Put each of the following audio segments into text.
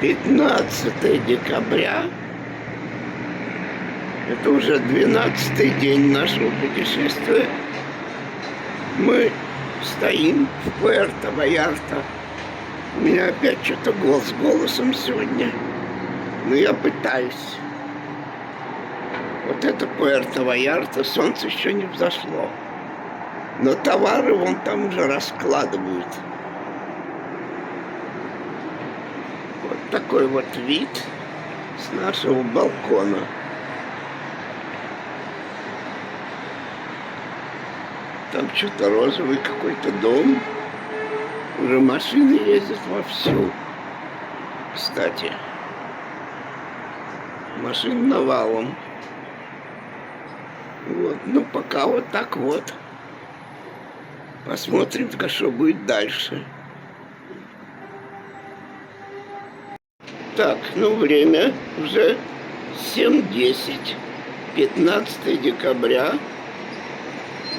15 декабря. Это уже 12-й день нашего путешествия. Мы стоим в Пуэрто-Вальярта. У меня опять что-то с голосом сегодня. Но я пытаюсь. Вот это Пуэрто-Вальярта, солнце еще не взошло. Но товары вон там уже раскладывают. Вот такой вот вид с нашего балкона. Там что-то розовый какой-то дом. Уже машины ездят вовсю. Кстати, машин навалом. Вот, ну пока вот так вот. Посмотрим, что будет дальше. Так, ну время уже 7:10. 15 декабря.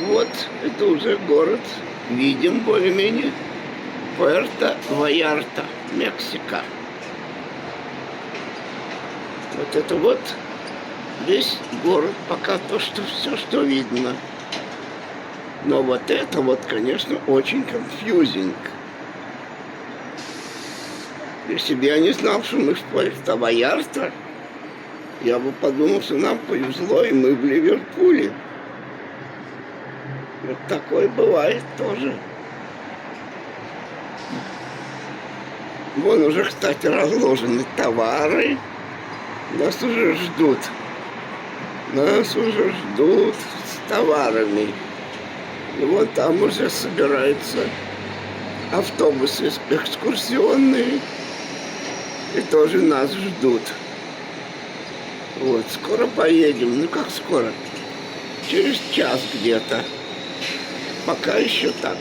Вот, это уже город. Видим более-менее. Пуэрто-Вальярта, Мексика. Вот это вот весь город. Пока то, что все, что видно. Но вот это вот, конечно, очень confusing. Если бы я не знал, что мы в Пуэрто-Вальярта, я бы подумал, что нам повезло, и мы в Ливерпуле. Вот такое бывает тоже. Вон уже, кстати, разложены товары. Нас уже ждут. Нас уже ждут с товарами. И вот там уже собираются автобусы экскурсионные. И тоже нас ждут. Вот, скоро поедем. Ну как скоро? Через час где-то. Пока еще так.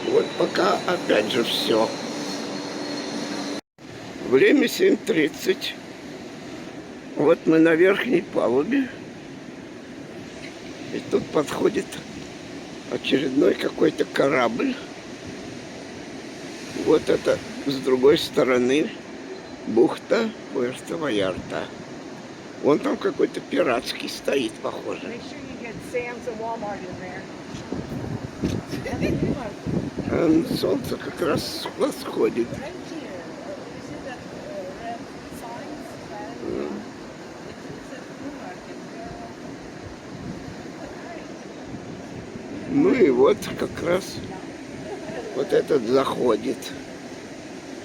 Вот пока опять же все. Время 7:30. Вот мы на верхней палубе. И тут подходит очередной какой-то корабль. Вот это с другой стороны бухта Пуэрто-Вальярта. Вон там какой-то пиратский стоит, похоже. Солнце как раз восходит. Ну и вот как раз вот этот заходит.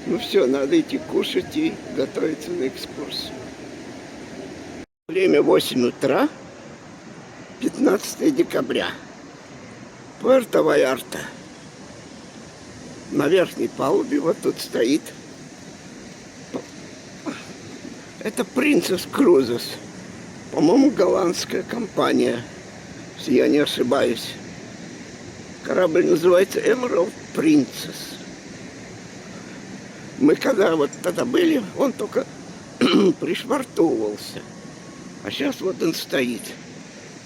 Ну все, надо идти кушать и готовиться на экскурсию. Время 8 утра, 15 декабря. Пуэрто-Вальярта. На верхней палубе вот тут стоит. Это Princess Cruises. По-моему, голландская компания, если я не ошибаюсь. Корабль называется Emerald Princess. Мы когда вот тогда были, он только пришвартовывался. А сейчас вот он стоит.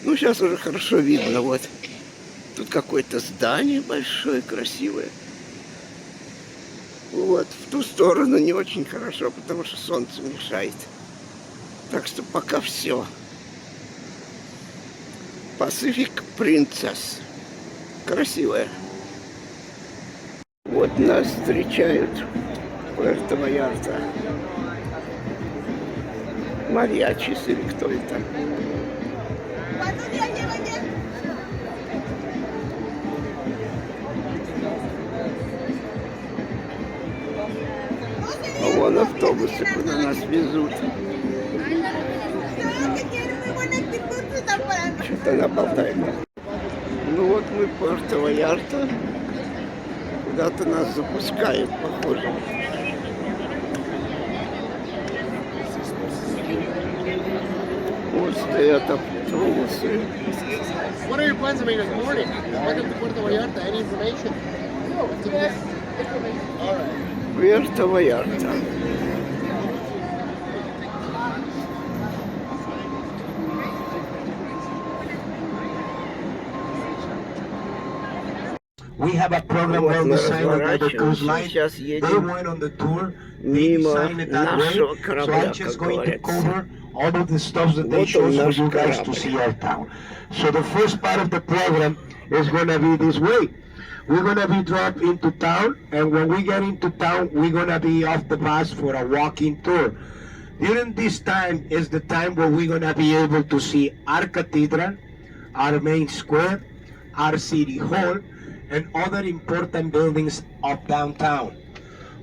Ну, сейчас уже хорошо видно, вот. Тут какое-то здание большое, красивое. Вот, в ту сторону не очень хорошо, потому что солнце мешает. Так что пока все. Pacific Princess. Красивая. Вот нас встречают в Пуэрто-Вальярта. Мариачис или кто это? А вон автобусы, куда нас везут. Что-то она болтает. Ну вот мы в Пуэрто-Вальярта. Куда-то нас запускают, похоже. Вот стоят автобусы. What are your plans? I mean, this morning. Welcome to Puerto Vallarta. Any information? No. All right. Пуэрто-Вальярта. We have a program Вот well мы designed by the cruise разворачиваемся, line. сейчас They едем went on the tour. They мимо designed it that way. нашего So корабля, I'm как just going to говорится. cover all of the stuff that they Вот он, chose for наш you guys to корабль. see our town. So the first part of the program is going to be this way. We're going to be dropped into town, and when we get into town, we're going to be off the bus for a walking tour. During this time is the time where we're going to be able to see our cathedral, our main square, our city hall, and other important buildings of downtown.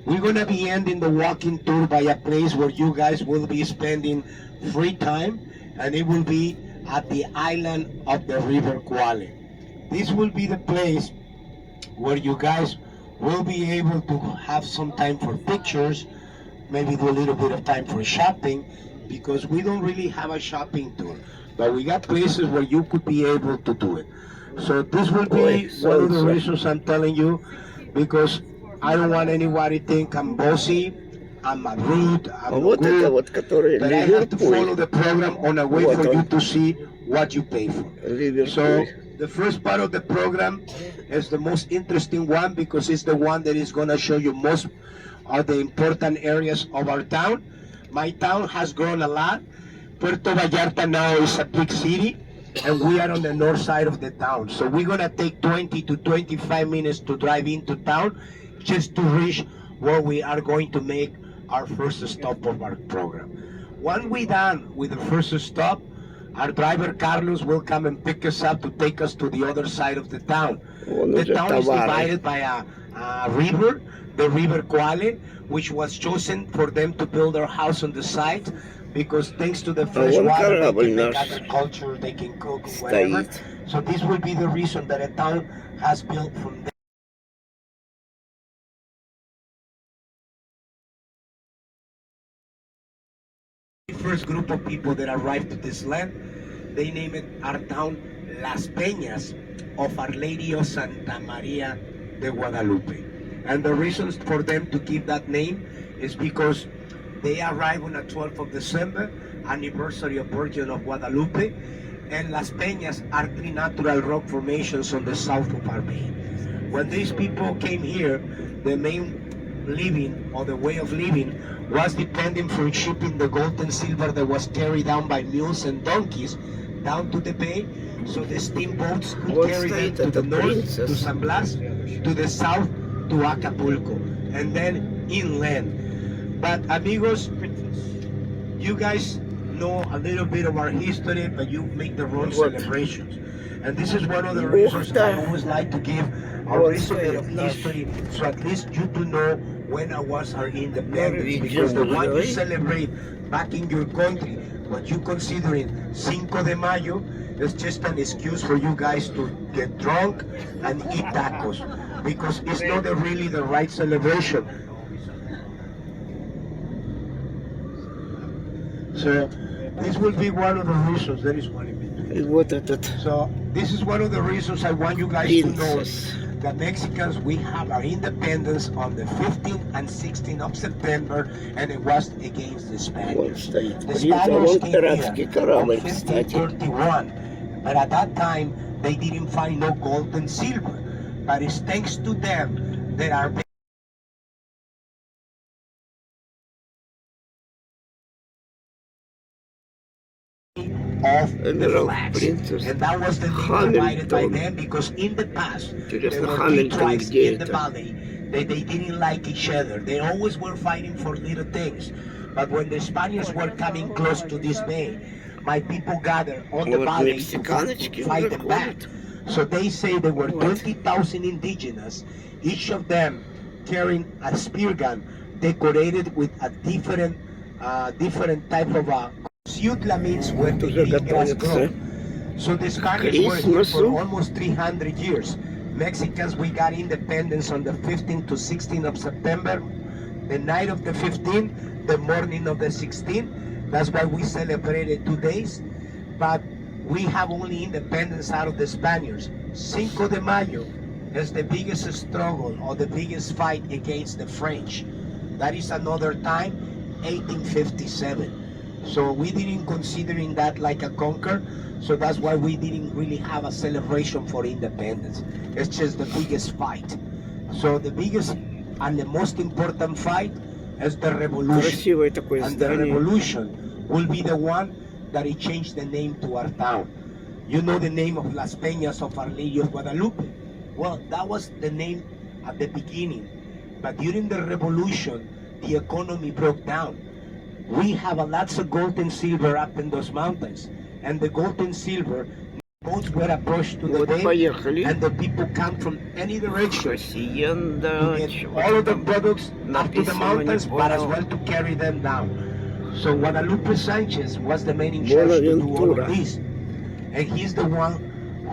We're going to be ending the walking tour by a place where you guys will be spending free time, and it will be at the island of the River Kwale. This will be the place where you guys will be able to have some time for pictures, maybe do a little bit of time for shopping, because we don't really have a shopping tour, but we got places where you could be able to do it. So this will Ой, be one of the солнце. reasons I'm telling you, because I don't want anybody to think I'm bossy, I'm rude, А I'm no вот это good, вот, который but I have to follow Ливерпуль. the program on a way Вот for you он. to see what you pay for. So Ливерпуль. the first part of the program is the most interesting one, because it's the one that is going to show you most of the important areas of our town. My town has grown a lot. Puerto Vallarta now is a big city, and we are on the north side of the town. So we're going to take 20 to 25 minutes to drive into town just to reach where we are going to make our first stop of our program. When we're done with the first stop, our driver Carlos will come and pick us up to take us to the other side of the town. Он The уже town is товары. divided by a river, the River Kwale, which was chosen for them to build their house on the site, because thanks to the fresh вон water, they корабль can make наш agriculture, they can cook, whatever. стоит. So this will be the reason that a town has built from there. First group of people that arrived to this land, they named it our town Las Peñas of Our Lady of Santa Maria de Guadalupe. And the reasons for them to keep that name is because they arrived on the 12th of December, anniversary of Virgin of Guadalupe, and Las Peñas are three natural rock formations on the south of our bay. When these people came here, the main living, or the way of living, was depending from shipping the gold and silver that was carried down by mules and donkeys down to the bay, so the steamboats could Вот carry them стоит to эта the north, to принцесса. San Blas, to the south, to Acapulco, and then inland. But amigos, you guys know a little bit of our history, but you make the wrong Вот. celebrations. And this is one of the reasons I always like to give a Вот resume of стоит наш history, so at least you to know when was our independence. Because the Norwegian one you joy. celebrate back in your country, what you considering Cinco de Mayo, is just an excuse for you guys to get drunk and eat tacos, because it's not really the right celebration. So this will be one of the reasons. There is one in between. И вот этот So this is one of the reasons I want you guys to know принцесс. that Mexicans, we have our independence on the 15th and 16th of September, and it was against the Вот Spaniards. стоит The принц, а Spaniards вон came пиратский here корабль, in кстати. 1531, but at that time they didn't find no gold and silver. But it's thanks to them that our of the Admiral flags. Princess And that was the name provided by Hamilton. them, because in the past there Интересно, were three Hamilton tribes где in the это? valley that they didn't like each other. They always were fighting for little things. But when the Spaniards were coming close to this bay, my people gathered on the Вот valley мексиканочки to fight уже them back. ходят. So they say there were Вот. 20,000 indigenous, each of them carrying a spear gun decorated with a different type of a Ciutla means where the Уже green grass готовятся grows. So the Spaniards were here for Крисмасу. almost 300 years. Mexicans, we got independence on the 15th to 16th of September. The night of the 15th, the morning of the 16th. That's why we celebrated 2 days. But we have only independence out of the Spaniards. Cinco de Mayo is the biggest struggle or the biggest fight against the French. That is another time, 1857. So we didn't considering that like a conquer. So that's why we didn't really have a celebration for independence. It's just the biggest fight. So the biggest and the most important fight is the revolution. Красивое такое And the здание. revolution will be the one that it changed the name to our town. You know the name of Las Peñas of Our Lady of Guadalupe. Well, that was the name at the beginning. But during the revolution, the economy broke down. We have a lots of gold and silver up in those mountains. And the gold and silver boats were approached to the Вот bay, поехали. and the people come from any direction Hacienda. to get чего all of the там products up to the написано, mountains, не but as понял. well to carry them down. So Guadalupe Sanchez was the man in charge to do all Buenaventura. of this. And he's the one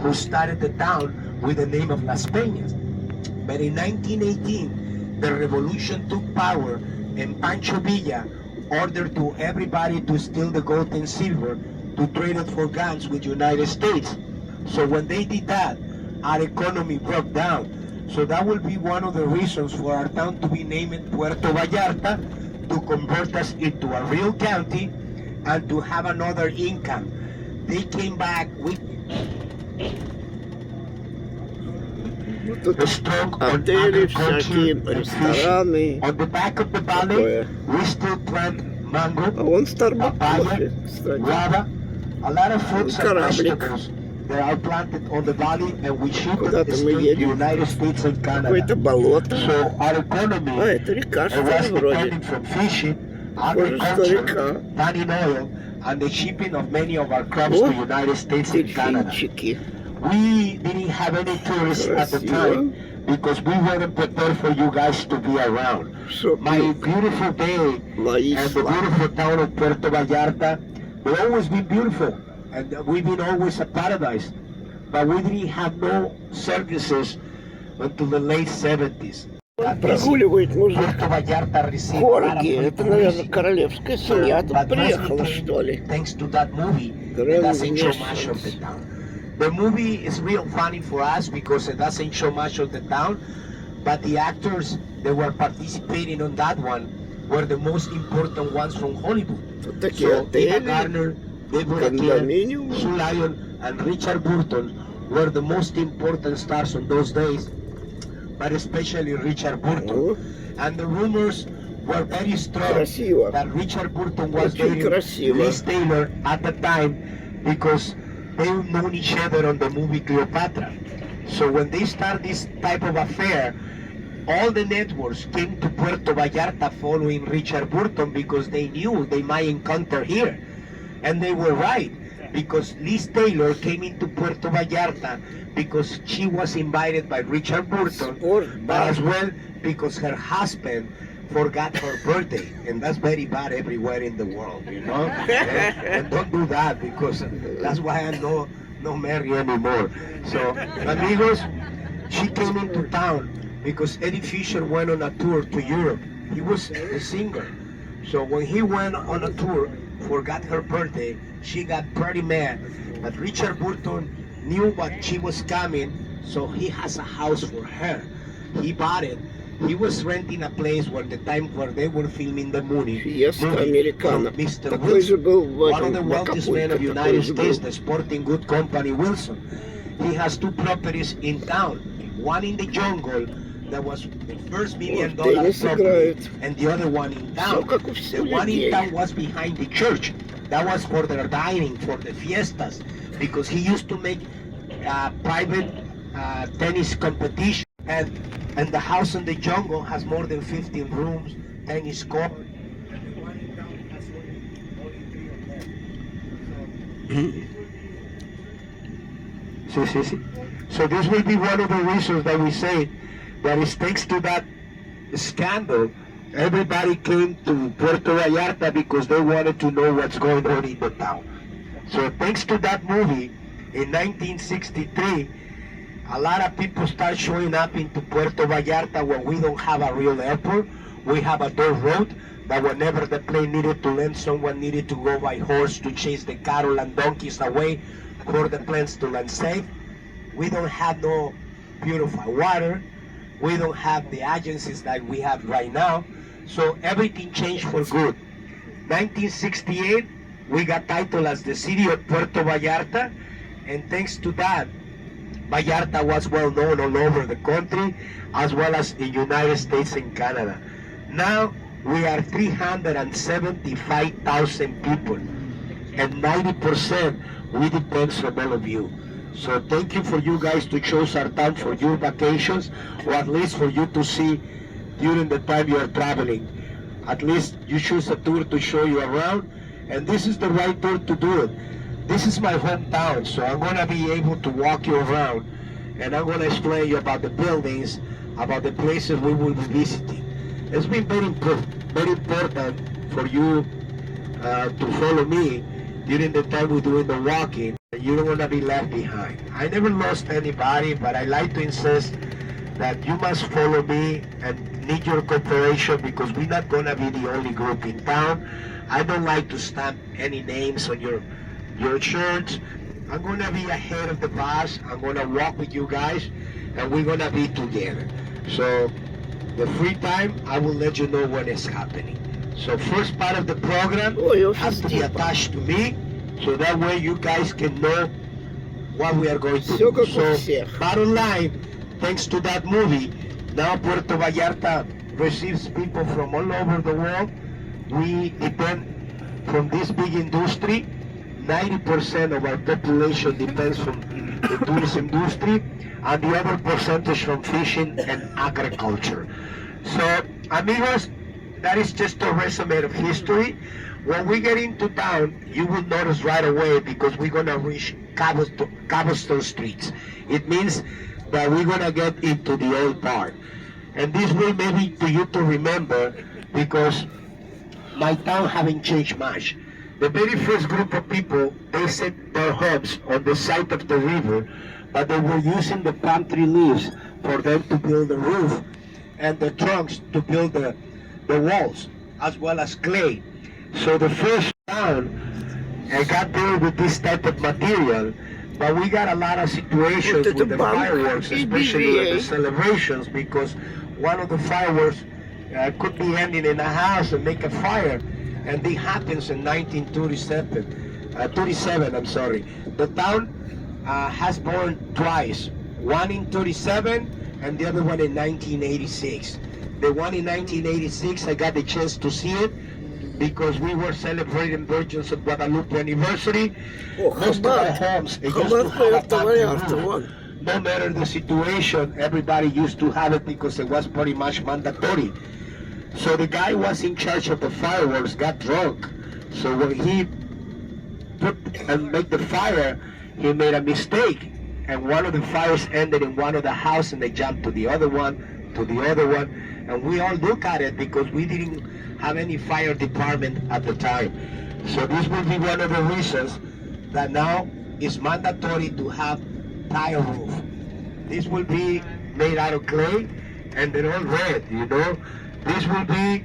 who started the town with the name of Las Peñas. But in 1918, the revolution took power, and Pancho Villa ordered to everybody to steal the gold and silver to trade it for guns with United States. So when they did that, our economy broke down. So that will be one of the reasons for our town to be named Puerto Vallarta, to convert us into a real county and to have another income. They came back with Тут a strong on отели, agriculture всякие and рестораны. fishing. On the back of the valley, Такое. we still plant mango, А вон Starbucks, papaya, кстати. guava, a lot of fruits and Кораблик. vegetables. They are planted on the valley, and we ship them Куда-то мы to the едем. United States and Какое-то Canada. болото. So our economy А, это река, it что was ли, вроде? depending from fishing, Похоже, что agriculture, река. tanning oil, and the shipping of many of our crops О, to United States and Canada. Дельфинчики. We didn't have any tourists at the Красиво. time because we weren't prepared for you guys to be around. My Шопинг. beautiful day La and the Isla. beautiful town of Puerto Vallarta, they always been beautiful, and we've been always a paradise. But we didn't have no services until the late 70s. Прогуливает мужик. Puerto Vallarta received a lot of Хорги. free Это, наверное, tourism. королевская семья тут But приехала, mostly что ли? thanks to that movie, Grand it doesn't show much of the Nations. town. The movie is real funny for us because it doesn't show much of the town, but the actors that were participating on that one were the most important ones from Hollywood. Тут такие So Ava отели, Gardner, Deborah Kerr, кондоминиум. Sue Lyon, and Richard Burton were the most important stars on those days, but especially Richard Burton. О, And the rumors were very strong красиво. that Richard Burton was Очень dating красиво. Liz Taylor at the time because they've known each other on the movie Cleopatra. So when they start this type of affair, all the networks came to Puerto Vallarta following Richard Burton because they knew they might encounter here. And they were right, because Liz Taylor came into Puerto Vallarta because she was invited by Richard Burton, Спорт, but да. as well because her husband forgot her birthday, and that's very bad everywhere in the world, you know. And don't do that, because that's why I'm no marry anymore. So, amigos, she came into town because Eddie Fisher went on a tour to Europe. He was a singer, so when he went on a tour, forgot her birthday, she got pretty mad. But Richard Burton knew what she was coming, so he has a house for her. He bought it. He was renting a place where the time where they were filming the movie. Фиеста movie Американо. from Mr. Такой же Wilson, был в one of этом, the в wealthiest men Акапулько. of Такой United же States, был. the sporting good company Wilson. He has two properties in town. One in the jungle that was the first $1 million Вот, теннис property, играет. and the other one in Все town. как у всех The one in людей. town was behind the church. That was for their dining, for the fiestas, because he used to make private tennis competition. And the house in the jungle has more than 15 rooms, tennis court. Sí. So this will be one of the reasons that we say that it's thanks to that scandal, everybody came to Puerto Vallarta because they wanted to know what's going on in the town. So thanks to that movie, in 1963, a lot of people start showing up into Puerto Vallarta when we don't have a real airport. We have a dirt road that whenever the plane needed to land, someone needed to go by horse to chase the cattle and donkeys away for the planes to land safe. We don't have no purified water. We don't have the agencies that we have right now. So everything changed for good. 1968, we got titled as the city of Puerto Vallarta, and thanks to that, Vallarta was well known all over the country, as well as in United States and Canada. Now we are 375,000 people, and 90% we depend on all of you. So thank you for you guys to choose our town for your vacations, or at least for you to see during the time you are traveling. At least you choose a tour to show you around, and this is the right tour to do it. This is my hometown, so I'm gonna be able to walk you around, and I'm gonna explain you about the buildings, about the places we will be visiting. It's been very important for you to follow me during the time we're doing the walking. You don't want to be left behind. I never lost anybody, but I like to insist that you must follow me and need your cooperation, because we're not going to be the only group in town. I don't like to stamp any names on your shirts. I'm going to be ahead of the bus. I'm going to walk with you guys, and we're going to be together. So the free time, I will let you know when it's happening. So first part of the program has to be attached to me, so that way you guys can know what we are going to do. So bottom line, thanks to that movie, now Puerto Vallarta receives people from all over the world. We depend from this big industry. 90% of our population depends from the tourism industry, and the other percentage from fishing and agriculture. So, amigos, that is just a resume of history. When we get into town, you will notice right away, because we're gonna reach cobblestone streets. It means that we're gonna get into the old part. And this way maybe to you to remember, because my town haven't changed much. The very first group of people, they set their homes on the side of the river, but they were using the palm tree leaves for them to build the roof, and the trunks to build the walls, as well as clay. So the first town got built with this type of material, but we got a lot of situations with the fireworks, especially with the celebrations, because one of the fireworks could be ending in a house and make a fire, and it happens in 1937. I'm sorry. The town has burned twice, one in 37 and the other one in 1986. The one in 1986, I got the chance to see it because we were celebrating Virgins of Guadalupe anniversary. Most of our homes, it used to have a party roof. No matter the situation, everybody used to have it because it was pretty much mandatory. So the guy was in charge of the fireworks got drunk. So when he put and make the fire, he made a mistake, and one of the fires ended in one of the houses, and they jumped to the other one, and we all look at it because we didn't have any fire department at the time. So this will be one of the reasons that now it's mandatory to have tile roof. This will be made out of clay, and they're all red, you know. This will be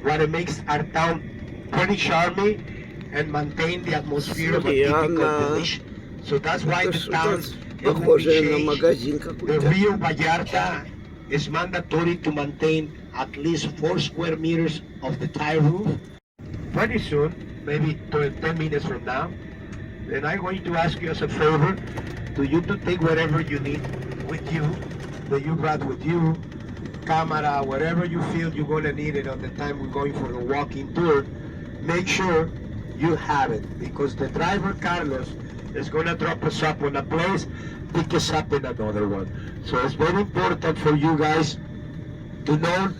what it makes our town pretty charming and maintain the atmosphere of a typical village. So that's why the town it will be changed. The real Vallarta is mandatory to maintain at least 4 square meters of the tile roof. Pretty soon, maybe 10 minutes from now, then I'm going to ask you as a favor to you to take whatever you need with you, that you brought with you, camera, whatever you feel you're going to need it on the time we're going for the walking tour. Make sure you have it, because the driver, Carlos, is going to drop us up on a place, pick us up in another one. So it's very important for you guys to know.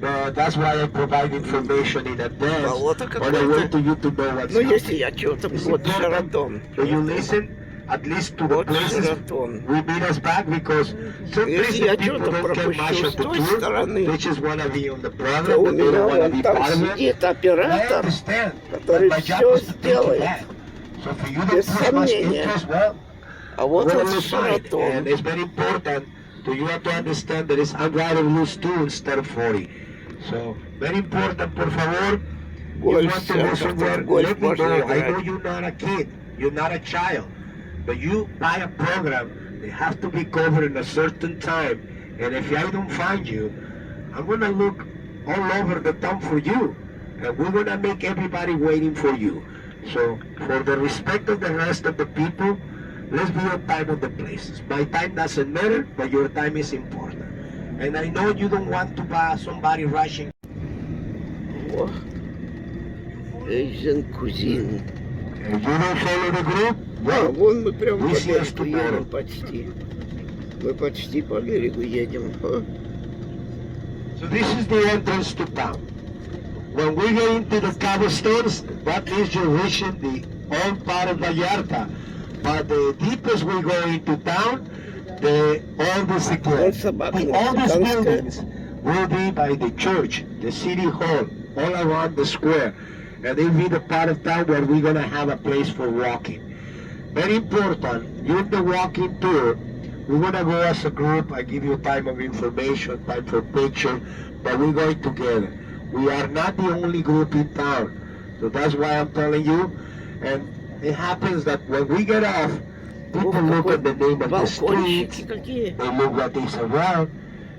That's why I provide information in advance, on the way to you to know what's happening. It's important that you listen at least to the places we meet us back, because some places people don't get much of the tour. They just want to be on the program, but they don't want to be part of it. I understand, but my job is to take you back. So for you to push much interest, well, we're on the side, and it's very important to you have to understand that I'm rather lose 2 instead of 40. So, very important, por favor. You want to go somewhere, let me know. I know you're not a kid, you're not a child, but you buy a program, they have to be covered in a certain time. And if I don't find you, I'm going to look all over the town for you, and we're going to make everybody waiting for you. So, for the respect of the rest of the people, let's be on time on the places. My time doesn't matter, but your time is important. And I know you don't want to buy somebody rushing. О, Asian cuisine. And you don't follow the group? А, вон мы прямо We по see us берегу tomorrow. едем почти. Мы почти по берегу едем. О, So this is the entrance to town. When we get into the cobblestones, that means you're reaching the old part of Vallarta. But the deepest we go into town, the oldest вон собака the oldest мексиканская. buildings will be by the church, the city hall, all around the square. And they'll be the part of town where we're gonna have a place for walking. Very important, during the walking tour, we're gonna go as a group. I give you time of information, time for picture, but we're going together. We are not the only group in town. So that's why I'm telling you. And it happens that when we get off, people Ох, look какой at the name of the балкончики streets, какие. they look what is around,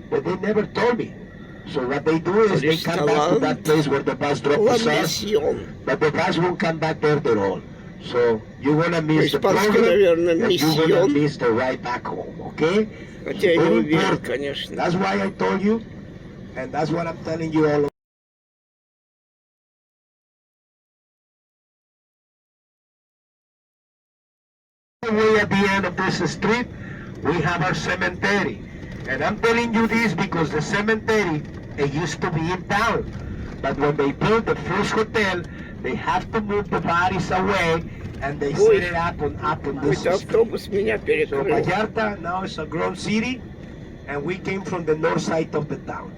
but they never told me. So what they do is they come back to that place where the bus dropped La us off, Mission. but the bus won't come back there at all. So you're gonna miss the По-испански, program, наверное, and you're gonna Mission. miss the ride back home, okay? Хотя я не Very уверен, important. конечно. That's why I told you, and that's what I'm telling you all. Way at the end of this street, we have our cemetery. And I'm telling you this because the cemetery, it used to be in town. But when they built the first hotel, they have to move the bodies away and they Ой. set it up on this Хоть street. автобус меня So перекрыл. Vallarta now is a grown city, and we came from the north side of the town.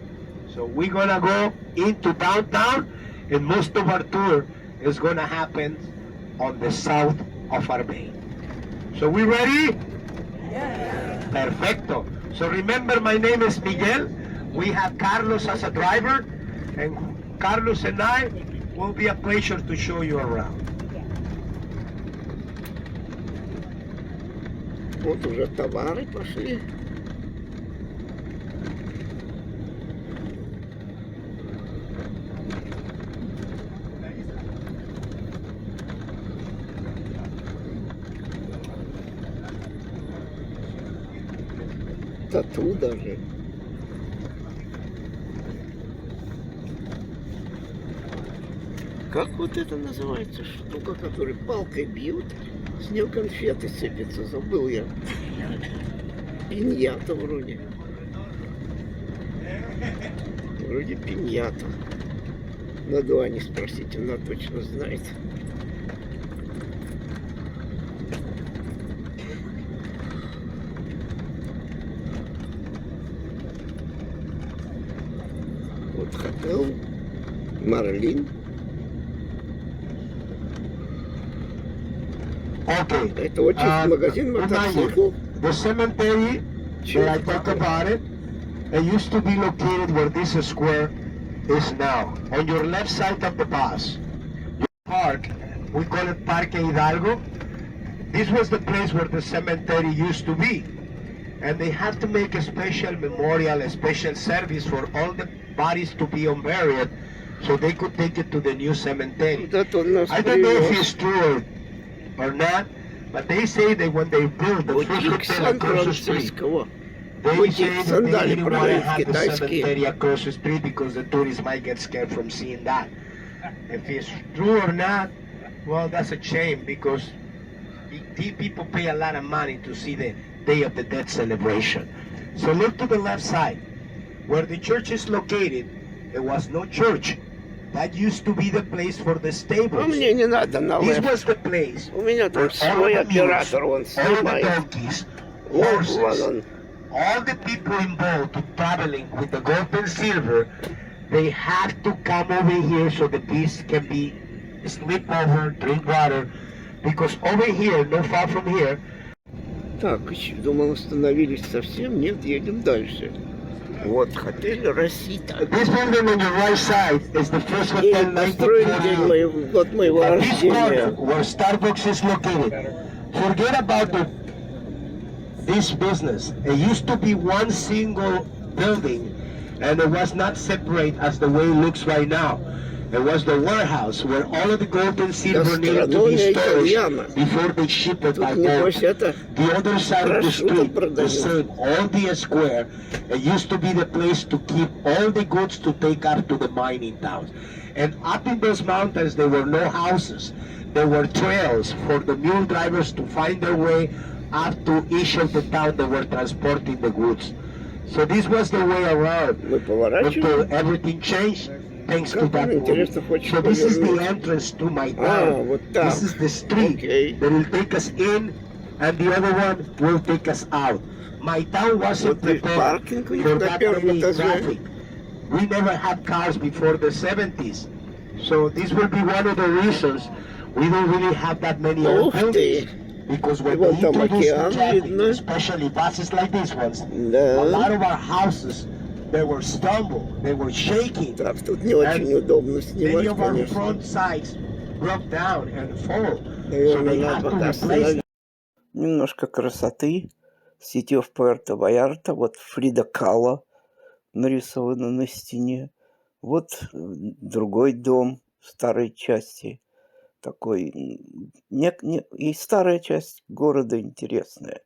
So we're gonna go into downtown, and most of our tour is gonna happen on the south of our bay. So we ready? Yeah. Perfecto. So remember, my name is Miguel. We have Carlos as a driver, and Carlos and I will be a pleasure to show you around. Вот уже товары пошли. Тату даже. Как вот это называется штука, которую палкой бьют, с нее конфеты сыпятся, забыл я. Пиньята вроде. Вроде пиньята. Надо у Ани спросить, она точно знает. Вот хотел Марлин. Okay. Это очень магазин мотоциклов. The cemetery, where I talk about it, it used to be located where this square is now. On your left side of the bus, your park, we call it Parque Hidalgo. This was the place where the cemetery used to be. And they have to make a special memorial, a special service for all the bodies to be unburied, so they could take it to the new cemetery. Вот это он нас I don't know if привез. it's true or not, but they say that when they built the first Бутик hotel across the street, Сан-Франциско. they Бутик say that they сандали didn't want to продают have the китайские. cemetery across the street because the tourists might get scared from seeing that. If it's true or not, well, that's a shame because the people pay a lot of money to see the Day of the Dead celebration. So look to the left side. Where the church is located, there was no church. That used to be the place for the А stables. мне не надо на This лэп. was the place У меня where там свой all the mules, оператор, он all the снимает. donkeys, Вот horses, он. all the people involved to traveling with the gold and silver, they have to come over here so the beasts can be sleep over, drink water, because over here, not far from here, Так, думал, остановились совсем. Нет, едем дальше. Вот, отель Росита. this building on your right side is the first hotel День построен, день 1948. год моего But this corner рождения. where Starbucks is located, forget about this business. It used to be one single building, And it was not separate as the way it looks right now. It was the warehouse where all of the gold and silver needed to be stored before they ship it by boat. The other side of the street, the same, all the square, it used to be the place to keep all the goods to take up to the mining towns. And up in those mountains, there were no houses. There were trails for the mule drivers to find their way up to each of the town that were transporting the goods. So this was the way around until everything changed. Thanks to that movie. So this is the entrance to my town. This is the street that will take us in, and the other one will take us out. My town wasn't prepared for that many traffic. We never had cars before the 70s. So this will be one of the reasons we don't really have that many old buildings. Because when they introduce the traffic, especially buses like these ones, a lot of our houses, they were stumble, they were shaking. Так, тут не очень удобно Many снимать, of our конечно. front sides broke down and fall. So they had to replace them. Немножко красоты. City of Puerto Vallarta. Вот Фрида Кало нарисовано на стене. Вот другой дом в старой части. Такой, и старая часть города интересная.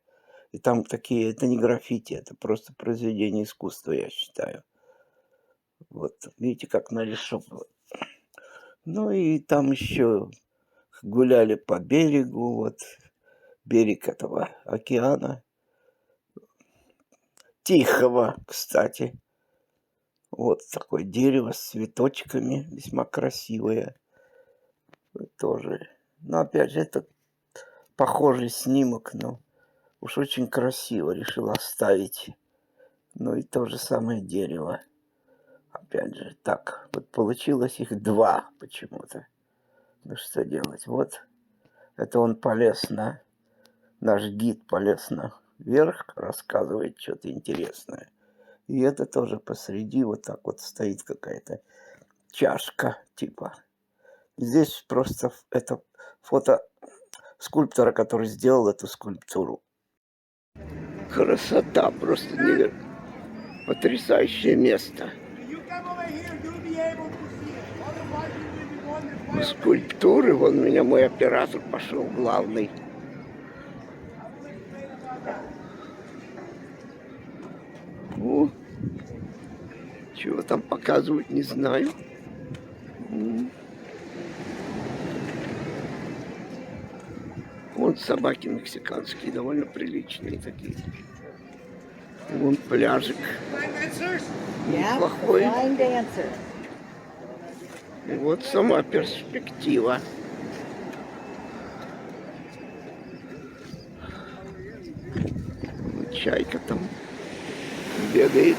И там такие, это не граффити, это просто произведение искусства, я считаю. Вот, видите, как нарисовано. Ну и там еще гуляли по берегу, вот, берег этого океана. Тихого, кстати. Вот такое дерево с цветочками, весьма красивое. Тоже. Но опять же, это похожий снимок, но уж очень красиво решил оставить. Ну и то же самое дерево. Опять же, так. Вот получилось их два почему-то. Ну что делать? Вот. Это он полез на... Наш гид полез наверх, рассказывает что-то интересное. И это тоже посреди вот так вот стоит какая-то чашка типа. Здесь просто это фото скульптора, который сделал эту скульптуру. Красота просто невероятная. Потрясающее место. Скульптуры, вон у меня мой оператор пошел, главный. О, чего там показывают, не знаю. Вон собаки мексиканские, довольно приличные такие. Вон пляжик. Неплохой. И вот сама перспектива. Вот чайка там бегает.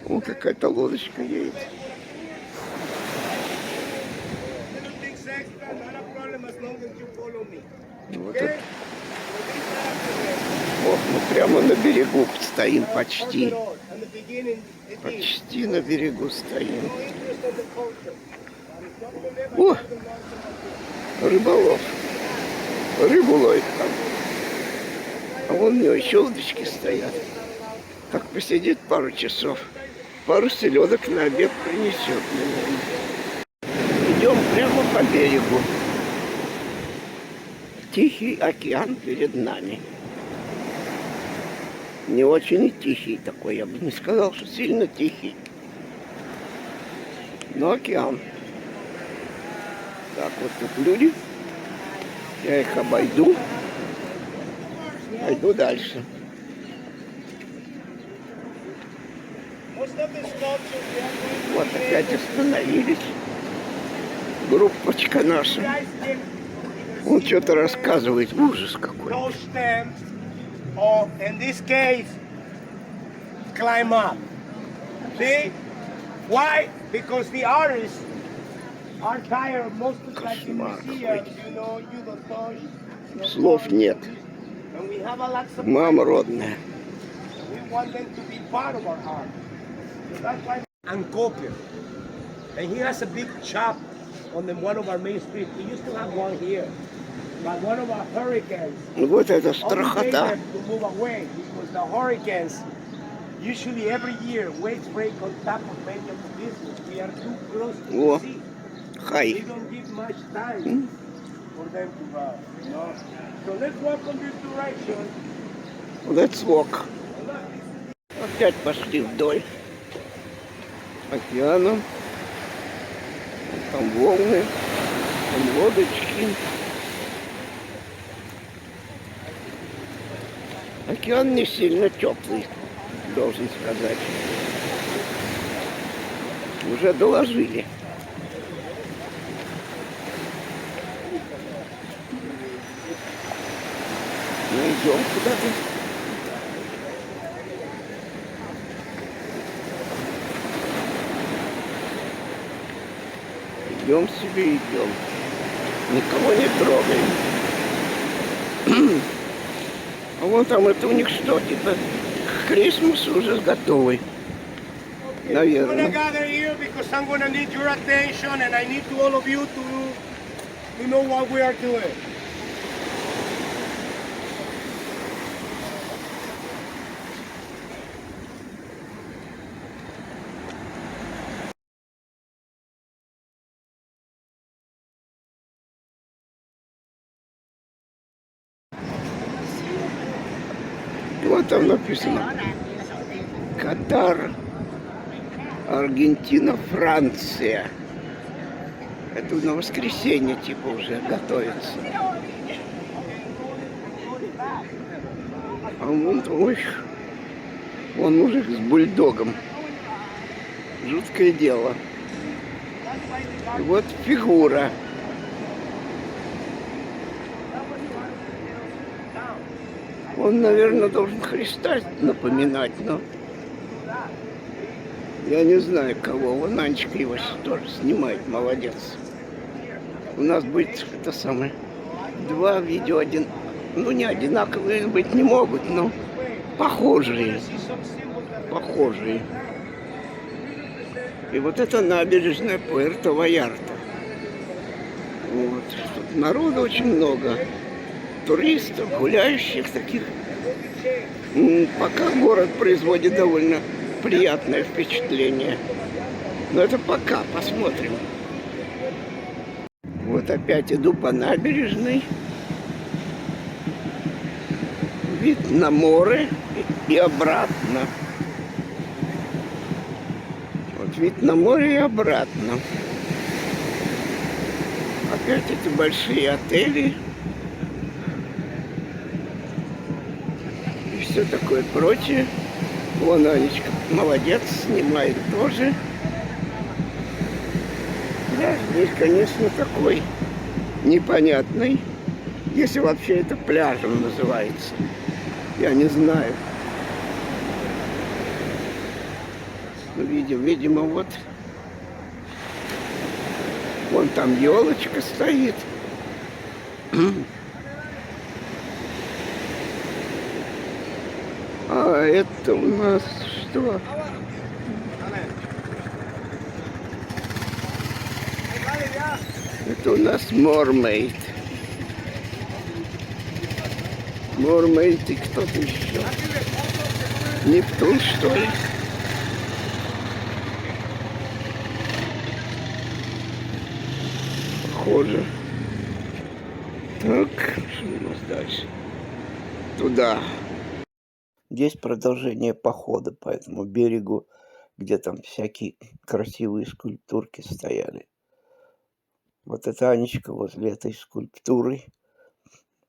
О, какая-то лодочка едет. Вот это. Вот мы прямо на берегу стоим почти. Почти на берегу стоим. О! Рыболов. Рыбу ловит там. А вон у него еще удочки стоят. Так посидит пару часов. Пару селедок на обед принесет, наверное. Идем прямо по берегу. Тихий океан перед нами. Не очень и тихий такой, я бы не сказал, что сильно тихий. Но океан. Так, вот тут люди. Я их обойду. Пойду дальше. Вот опять остановились. Группочка наша. Он что-то рассказывает. Ужас какой. Or in this case, climb up. See? Why? Because the artists are tired most of the time in museums, you know, you don't touch. Слов нет. And we have a lot of Мама родная. we want them to be part of our art. So that's why and copy. And he has a big shop on one of our main streets. We used to have one here. But one of our hurricanes Вот это obligate страхота. them to move away because the hurricanes usually every year waves break on top of many of the business. We are too close to О, the sea. We хай. don't give much time for them to you know. So let's walk on this direction. Let's walk. Опять пошли вдоль океана. Там волны, там лодочки. Океан не сильно теплый, должен сказать. Уже доложили. Мы идем куда-то. Идем себе, идем. Никого не трогаем. А вон там это у них что, типа к Крисмасу уже готовы. I'm gonna Наверное. gather here because I'm gonna need your attention and I need all of you to know what we are doing. Вот там написано Катар, Аргентина, Франция. Это на воскресенье типа уже готовится. А вон, ой, вон мужик с бульдогом. Жуткое дело. И вот фигура. Он, наверное, должен Христа напоминать, но я не знаю кого. Вон Анечка его тоже снимает, молодец. У нас будет это самое, два видео, ну не одинаковые быть не могут, но похожие. Похожие. И вот это набережная Пуэрто-Вальярта. Вот. Тут народу очень много. Туристов, гуляющих таких. Пока город производит довольно приятное впечатление. Но это пока, посмотрим. Вот опять иду по набережной. Вид на море и обратно. Вот вид на море и обратно. Опять эти большие отели. И все такое прочее. Вон Анечка, молодец, снимает тоже. Да, здесь, конечно, такой непонятный. Если вообще это пляжем называется. Я не знаю. Ну, видимо, вот. Вон там елочка стоит. А это у нас что? Это у нас Мормейд. Мормейд и кто-то еще. Нептун, что ли? Похоже. Так, что у нас дальше? Туда. Здесь продолжение похода по этому берегу, где там всякие красивые скульптурки стояли. Вот эта Анечка возле этой скульптуры.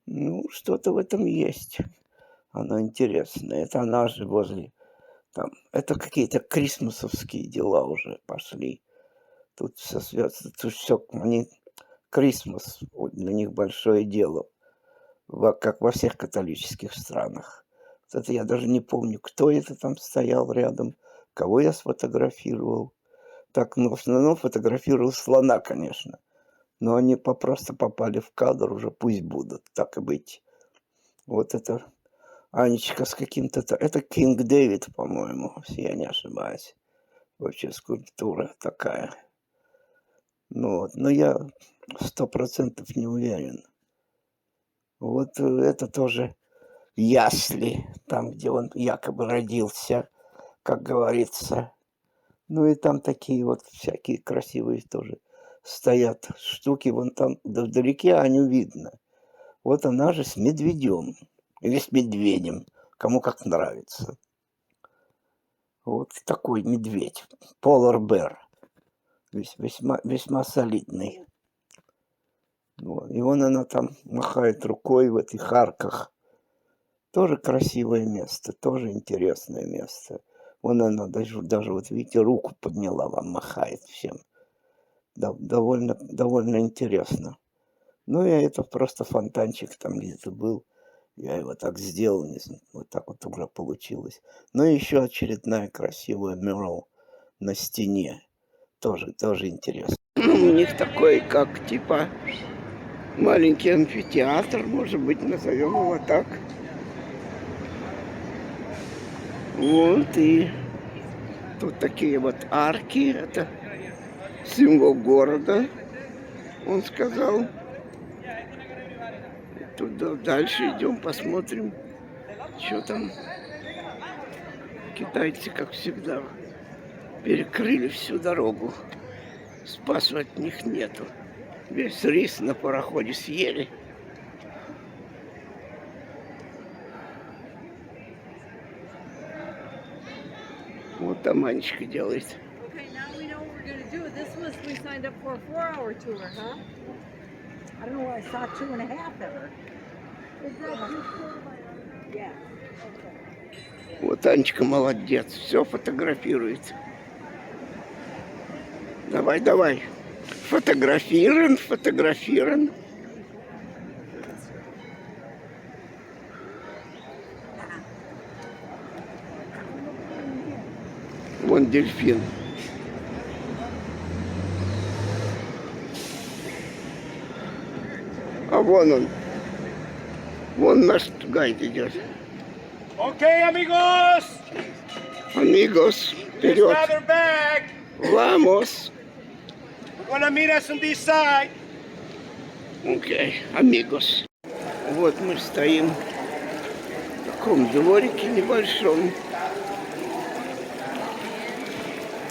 Ну, что-то в этом есть. Она интересная. Это она же возле... Там, это какие-то крисмасовские дела уже пошли. Тут все связано. Тут все... Они... Крисмас для них большое дело. Как во всех католических странах. Вот это я даже не помню, кто это там стоял рядом, кого я сфотографировал. Так, ну, в основном фотографировал слона, конечно. Но они просто попали в кадр, уже пусть будут, так и быть. Вот это Анечка с каким-то... Это Кинг Дэвид, по-моему, если я не ошибаюсь. Вообще скульптура такая. Ну, вот, но я 100% не уверен. Вот это тоже ясли, там, где он якобы родился, как говорится. Ну и там такие вот всякие красивые тоже стоят штуки. Вон там вдалеке Аню видно. Вот она же с медведем. Или с медведем. Кому как нравится. Вот такой медведь. Polar bear. Весьма, весьма солидный. Вот. И вон она там махает рукой в этих арках. Тоже красивое место, тоже интересное место. Вон она даже вот видите, руку подняла, вам махает всем. Довольно интересно. Ну, я это просто фонтанчик там где-то был. Я его так сделал, не знаю, вот так вот уже получилось. Ну, и еще очередная красивая мюрал на стене. Тоже интересно. У них такой, как типа маленький амфитеатр, может быть, назовем его так. Вот, и тут такие вот арки, это символ города, он сказал. Туда дальше идем, посмотрим, что там. Китайцы, как всегда, перекрыли всю дорогу. Спасу от них нету. Весь рис на пароходе съели. Вот там Анечка делает. Okay, now we know what we're gonna do. This was, we signed up for a 4-hour tour, huh? I don't know why I saw 2.5 ever. Yeah. Вот Анечка молодец, все фотографирует. Давай, давай. Фотографируем. Вон дельфин. А вон он. Вон наш гайд идет. Okay, amigos. Amigos, вперед. Gather back. Vamos. Wanna meet us on this side? Окей, amigos. Вот мы стоим в таком дворике небольшом.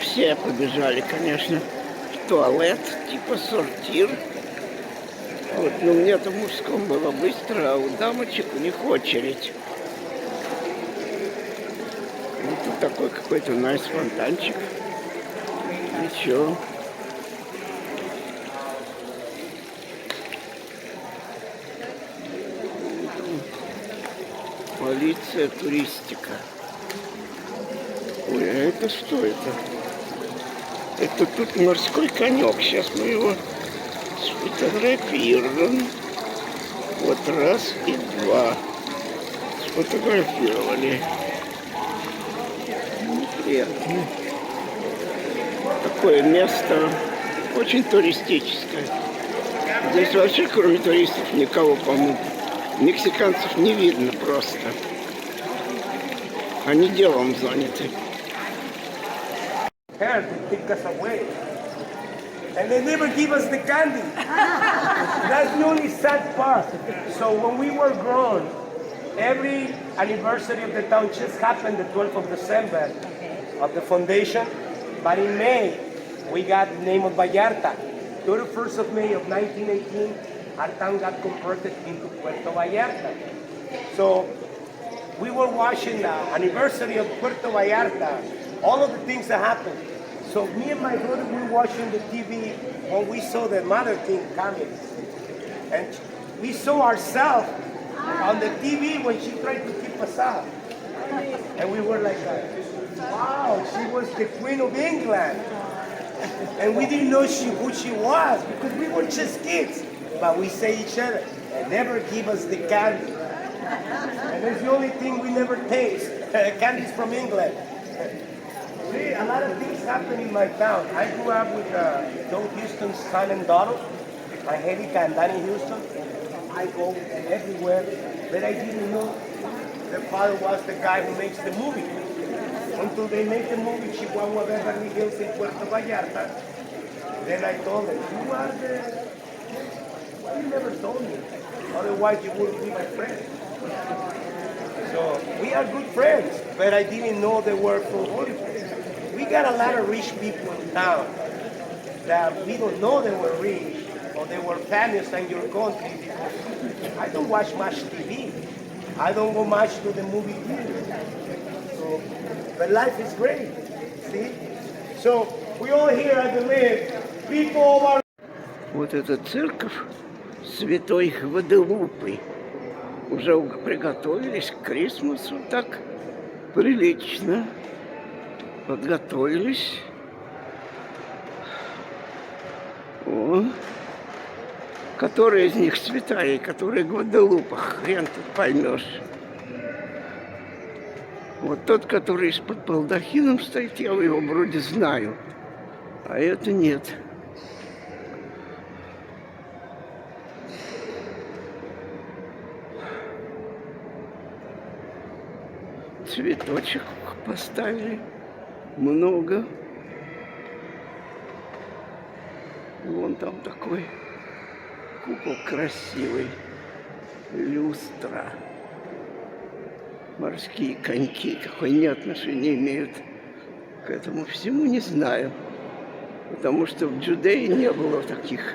Все побежали, конечно, в туалет, типа сортир. Вот, но мне-то в мужском было быстро, а у дамочек у них очередь. Вот тут такой какой-то фонтанчик. Ничего. Полиция, туристика. Ой, а это что это? Это тут морской конек. Сейчас мы его сфотографируем. Вот раз и два. Сфотографировали. Приятно. Такое место очень туристическое. Здесь вообще кроме туристов никого, по-моему, мексиканцев не видно просто. Они делом заняты. Here to take us away. And they never give us the candy. That's the only sad part. So when we were grown, every anniversary of the town just happened the 12th of December of the foundation. But in May, we got the name of Vallarta. 31st of May of 1918, our town got converted into Puerto Vallarta. So we were watching the anniversary of Puerto Vallarta, all of the things that happened. So me and my brother were watching the TV when we saw the Mother King coming. And we saw ourselves on the TV when she tried to keep us out. And we were like, wow, she was the Queen of England. And we didn't know who she was because we were just kids. But we say each other, and never give us the candy. And that's the only thing we never taste. Candy's from England. See, a lot of things happen in my town. I grew up with John Huston's son and daughter, Angelica and Danny Houston. I go everywhere, but I didn't know the father was the guy who makes the movie. Until they make the movie Chihuahua Beverly Hills in Puerto Vallarta, Then I told them, you are the, why you never told me? Otherwise you wouldn't be my friend. So we are good friends, but I didn't know they were from Hollywood. We got a lot of rich people in town that we don't know they were rich or they were famous in your country because I don't watch much TV. I don't go much to the movie theater. So, but life is great, see? So we all here, I believe, people are... Вот эта церковь Святой Гваделупы. Уже приготовились к Крисмасу так прилично. Подготовились. О, которая из них святая, и которая Гваделупа, хрен тут поймешь. Вот тот, который из-под балдахином стоит, я его вроде знаю, а это нет. Цветочек поставили много. Вон там такой купол красивый, люстра. Морские коньки, какое они отношение имеют к этому всему, не знаю. Потому что в Джудее не было таких.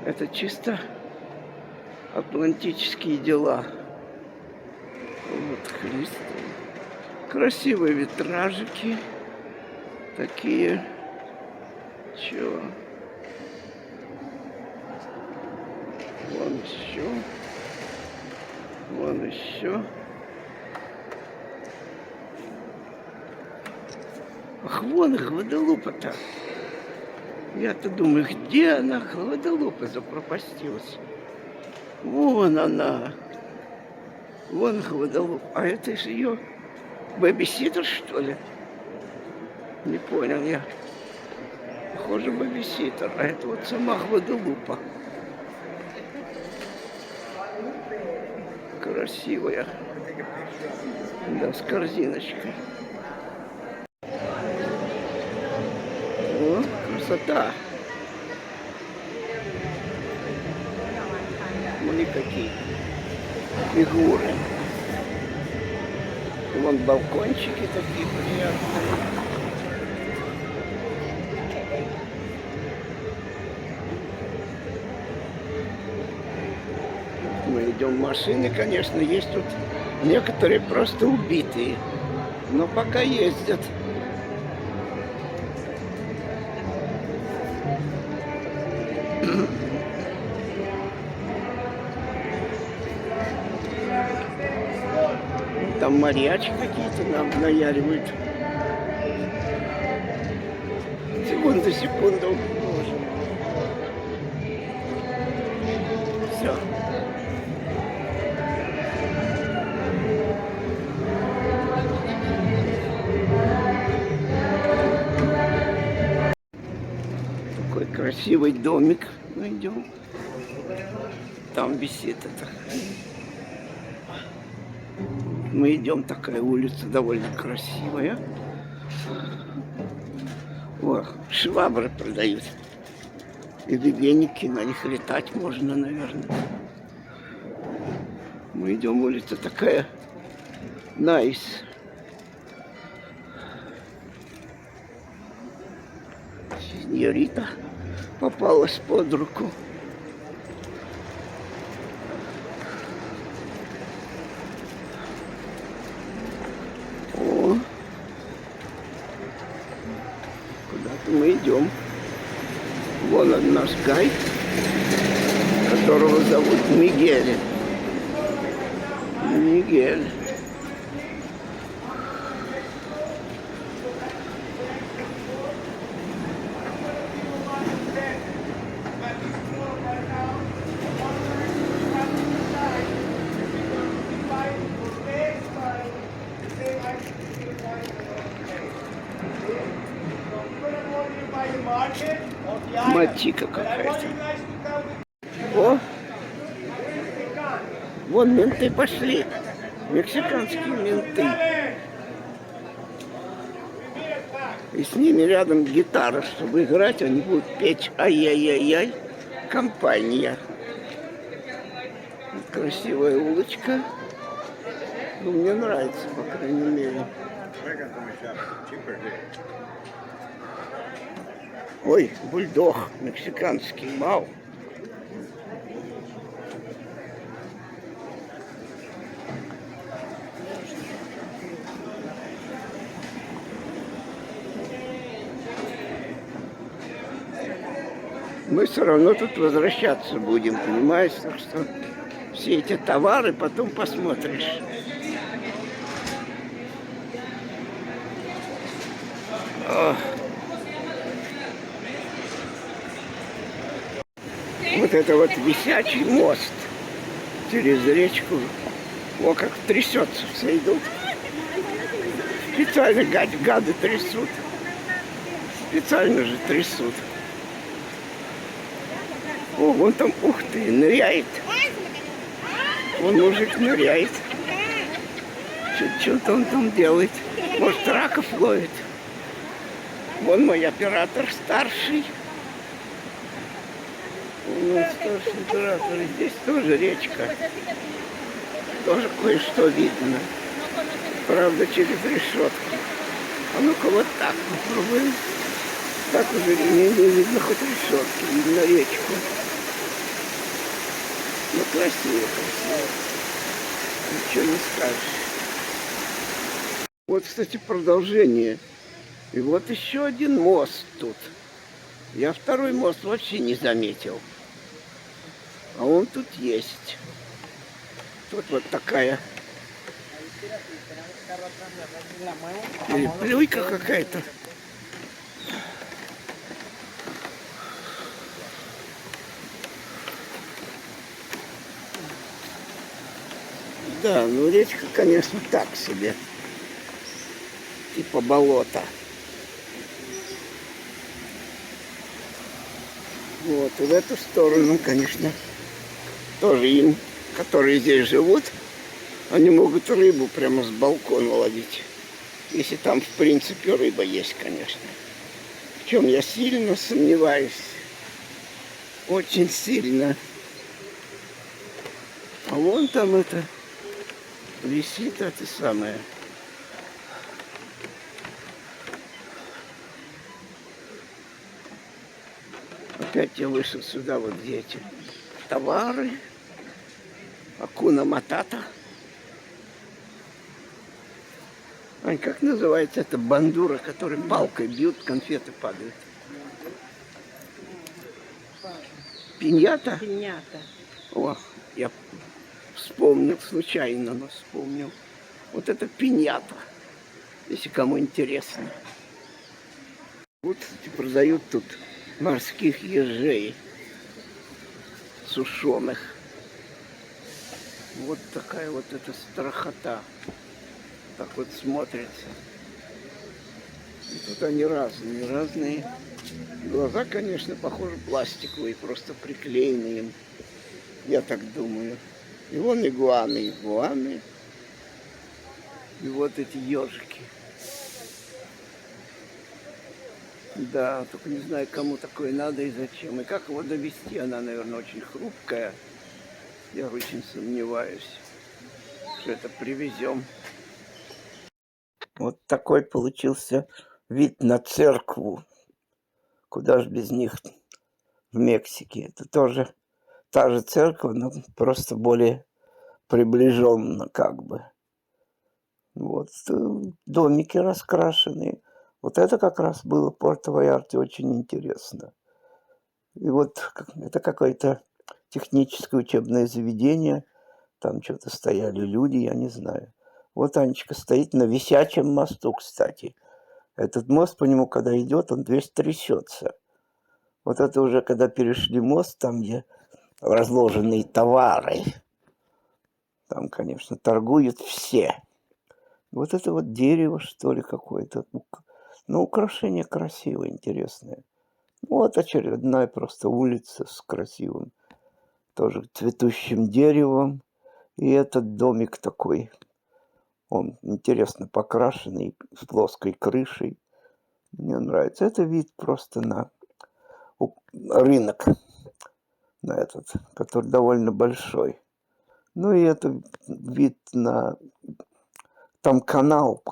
Это чисто атлантические дела. Вот Христ. Красивые витражики. Такие. Чего? Вон еще. Вон еще. Ах, вон Гваделупа-то. Я-то думаю, где она, Гваделупа, запропастилась? Вон она. Вон Гваделупа. А это же ее бэбиситер, что ли? Не понял я. Похоже, бэбиситер. А это вот сама Гваделупа. Красивая. Да, с корзиночкой. О, красота. Смотри, какие фигуры. И вон балкончики такие приятные. Мы идем, машины, конечно, есть тут некоторые просто убитые, но пока ездят. Там mariachi какие-то нам наяривают. Секунду. Все. Такой красивый домик найдем. Там висит это. Мы идем, такая улица довольно красивая. О, швабры продают. Или веники, на них летать можно, наверное. Мы идем, улица такая nice. Сеньорита попалась под руку. О, куда-то мы идем. Вон он наш гайд, которого зовут Мигель. Мигель. Матика какая-то. О! Вон менты пошли. Мексиканские менты. И с ними рядом гитара, чтобы играть, они будут петь «Ай-яй-яй-яй». Компания. Вот красивая улочка. Ну, мне нравится, по крайней мере. Ой, бульдог мексиканский, вау. Мы все равно тут возвращаться будем, понимаешь? Так что все эти товары потом посмотришь. О. Вот это вот висячий мост через речку. О, как трясется, все идут. Специально гады трясут. Специально же трясут. О, вон там, ух ты, ныряет. Вон мужик ныряет. Что-то он там делает. Может, раков ловит. Вон мой оператор старший. Вон старший оператор. И здесь тоже речка. Тоже кое-что видно. Правда, через решетку. А ну-ка вот так попробуем. Так уже не видно хоть решетки, видно речку. Ну, красиво, красиво. Ничего не скажешь. Вот, кстати, продолжение. И вот еще один мост тут. Я второй мост вообще не заметил. А он тут есть. Тут вот такая переплюйка какая-то. Да, ну речка, конечно, так себе. Типа болото. Вот, и в эту сторону, конечно, тоже им, которые здесь живут, они могут рыбу прямо с балкона ловить. Если там, в принципе, рыба есть, конечно. В чем я сильно сомневаюсь. Очень сильно. А вон там это висит это самое. Опять я вышел сюда, вот где эти товары. Акуна Матата. Ань, как называется эта бандура, которой палкой бьют, конфеты падают? Пиньята? Пиньята. О, я вспомнил случайно, но вспомнил. Вот это пиньята, если кому интересно. Вот, кстати, продают тут морских ежей сушеных. Вот такая вот эта страхота. Так вот смотрится. И тут они разные. Глаза, конечно, похожи пластиковые, просто приклеены им. Я так думаю. И вон игуаны. И вот эти ежики. Да, только не знаю, кому такое надо и зачем. И как его довести, она, наверное, очень хрупкая. Я очень сомневаюсь, что это привезем. Вот такой получился вид на церкву. Куда же без них в Мексике. Это тоже та же церковь, но просто более приближенно как бы. Вот домики раскрашенные. Вот это как раз было в Пуэрто-Вальярте очень интересно. И вот это какое-то техническое учебное заведение. Там что-то стояли люди, я не знаю. Вот Анечка стоит на висячем мосту, кстати. Этот мост, по нему, когда идет, он весь трясется. Вот это уже, когда перешли мост, там, где разложенные товары. Там, конечно, торгуют все. Вот это вот дерево, что ли, какое-то. Ну, украшение красивое, интересное. Вот очередная просто улица с красивым, тоже цветущим деревом. И этот домик такой, он интересно покрашенный, с плоской крышей. Мне нравится. Это вид просто на рынок, на этот, который довольно большой. Ну и это вид на... Там канал,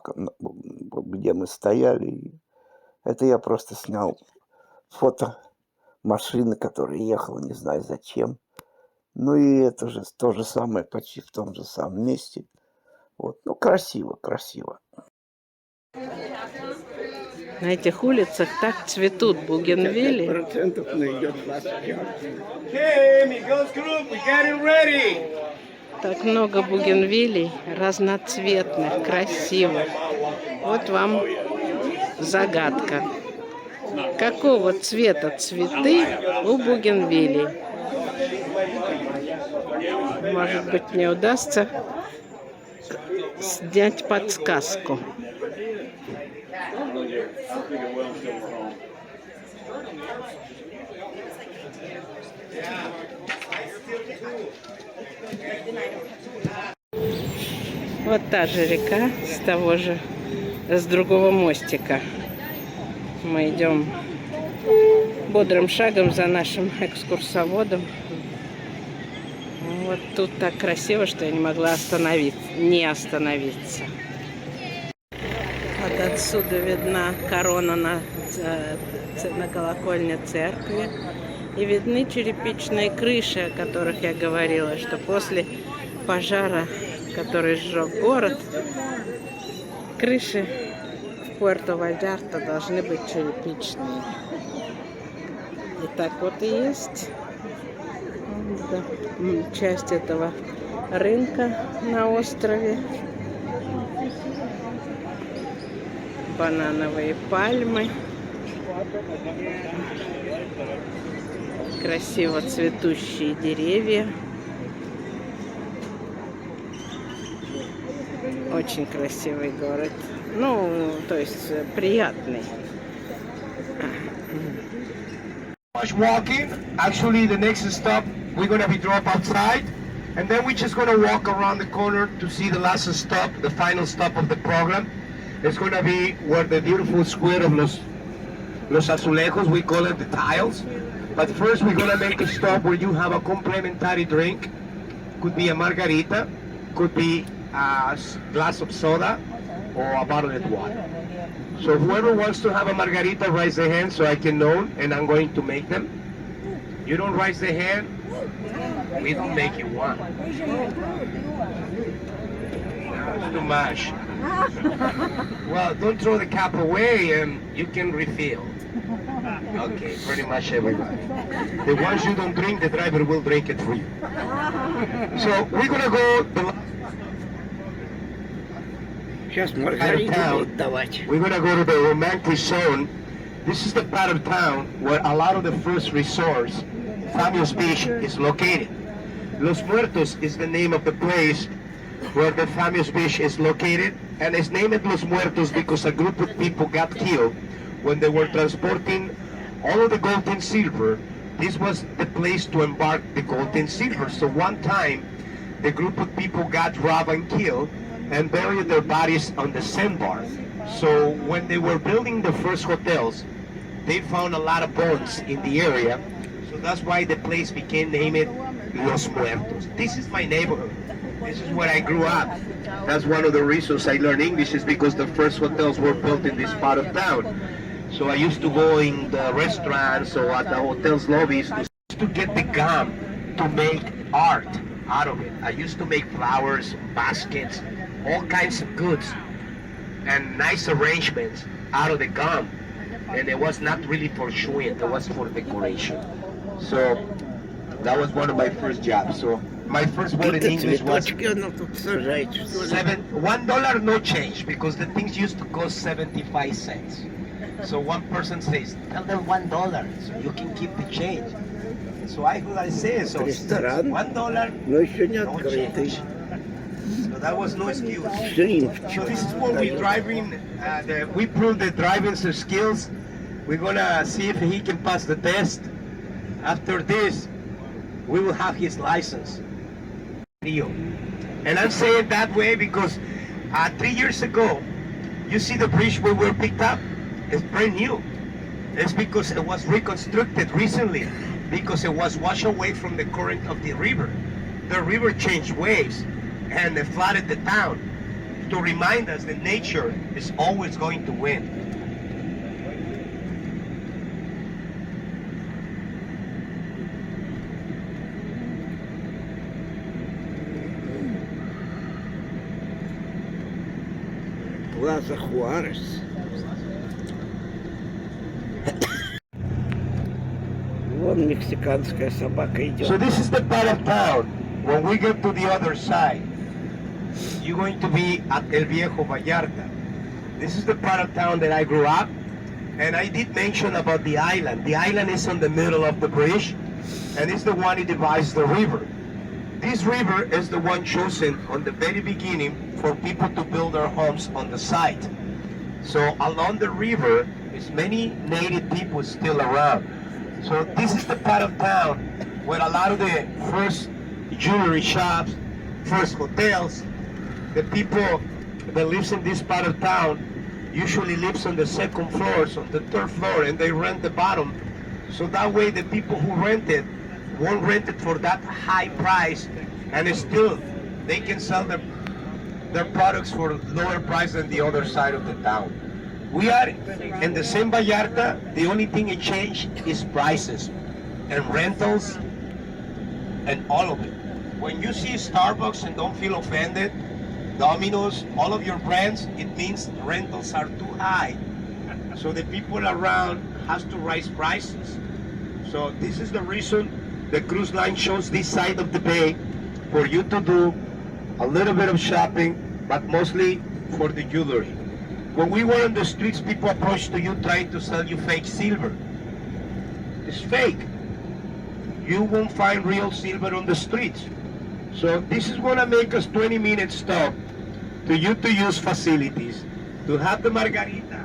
где мы стояли. Это я просто снял фото машины, которая ехала, не знаю зачем. Ну и это же то же самое, почти в том же самом месте. Вот. Ну, красиво, красиво. На этих улицах так цветут бугенвилли. 5% найдет вас. Так много бугенвиллей разноцветных, красивых. Вот вам загадка. Какого цвета цветы у бугенвиллей? Может быть, мне удастся снять подсказку. Вот та же река с другого мостика. Мы идем бодрым шагом за нашим экскурсоводом. Вот тут так красиво, что я не могла не остановиться. Вот отсюда видна корона на колокольне церкви. И видны черепичные крыши, о которых я говорила, что после пожара, который сжег город, крыши в Пуэрто-Вальярта должны быть черепичные. И так вот и есть. Да, часть этого рынка на острове. Банановые пальмы. Красиво цветущие деревья. Очень красивый город. Ну, то есть приятный. Much walking. Actually, the next stop, we're going to be drop outside. And then we're just going to walk around the corner to see the last stop, the final stop of the program. It's going to be where the beautiful square of Los Azulejos, we call it the tiles. But first we're going to make a stop where you have a complimentary drink. Could be a margarita, could be a glass of soda, or a bottled water. So whoever wants to have a margarita, raise their hand so I can know, and I'm going to make them. You don't raise the hand, we don't make you one. That's too much. Well, don't throw the cup away and you can refill. Okay, pretty much everybody. The ones you don't drink, the driver will drink it for you. So we're gonna go Сейчас Маргариту будут давать. We're gonna go to the romantic zone. This is the part of town where a lot of the first resorts, Famious Beach, is located. Los Muertos is the name of the place where the Famious Beach is located, and it's named Los Muertos because a group of people got killed when they were transporting all of the gold and silver. This was the place to embark the gold and silver. So one time, the group of people got robbed and killed and buried their bodies on the sandbar. So when they were building the first hotels, they found a lot of bones in the area. So that's why the place became named Los Muertos. This is my neighborhood. This is where I grew up. That's one of the reasons I learned English, is because the first hotels were built in this part of town. So I used to go in the restaurants or at the hotel's lobbies to get the gum to make art out of it. I used to make flowers, baskets, all kinds of goods and nice arrangements out of the gum. And it was not really for showing, it was for decoration. So that was one of my first jobs. So my first word in English was $1 no change, because the things used to cost 75 cents. So one person says, tell them $1 so you can keep the change. So I say, so Ресторан, $1 но еще не no открытый. change. So that was no excuse. Шрифт. So this is what we're driving. We prove the driving skills. We're gonna see if he can pass the test. After this, we will have his license. And I'm saying that way because 3 years ago, you see the bridge where we were picked up, It's brand new. It's because it was reconstructed recently because it was washed away from the current of the river. The river changed waves and it flooded the town to remind us that nature is always going to win. Плаза Хуарес. Вон мексиканская собака идет. So this is the part of town. When we get to the other side, you're going to be at El Viejo Vallarta. This is the part of town that I grew up. And I did mention about the island. The island is on the middle of the bridge, and it's the one that divides the river. This river is the one chosen on the very beginning for people to build their homes on the site. So along the river is many native people still around. So this is the part of town where a lot of the first jewelry shops, first hotels, the people that lives in this part of town usually lives on the second floors, on the third floor, and they rent the bottom. So that way the people who rent it won't rent it for that high price, and still they can sell their products for lower price than the other side of the town. We are in the same Vallarta. The only thing it changed is prices and rentals and all of it. When you see Starbucks and don't feel offended, Domino's, all of your brands, it means rentals are too high. So the people around has to raise prices. So this is the reason the cruise line shows this side of the bay for you to do a little bit of shopping, but mostly for the jewelry. When we were on the streets, people approached to you trying to sell you fake silver. It's fake. You won't find real silver on the streets. So this is gonna make us 20-minute stop to you to use facilities, to have the margarita.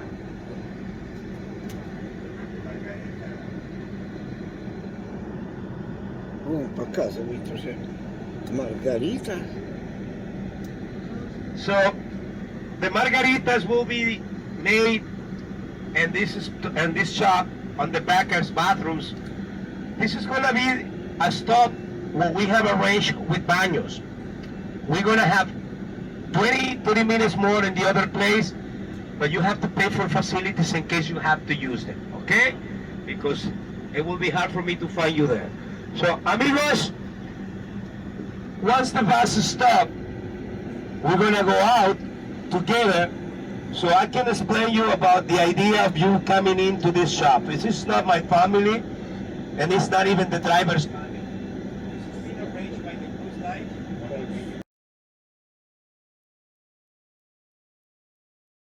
Вон показывает уже Маргарита. So the margaritas will be made, and this shop on the back as bathrooms. This is gonna be a stop what we have arranged with baños. We're gonna have 20-30 minutes more in the other place, but you have to pay for facilities in case you have to use them, okay? Because it will be hard for me to find you there. So amigos, once the buses stop, we're gonna go out together so I can explain you about the idea of you coming into this shop. This is not my family, and it's not even the driver's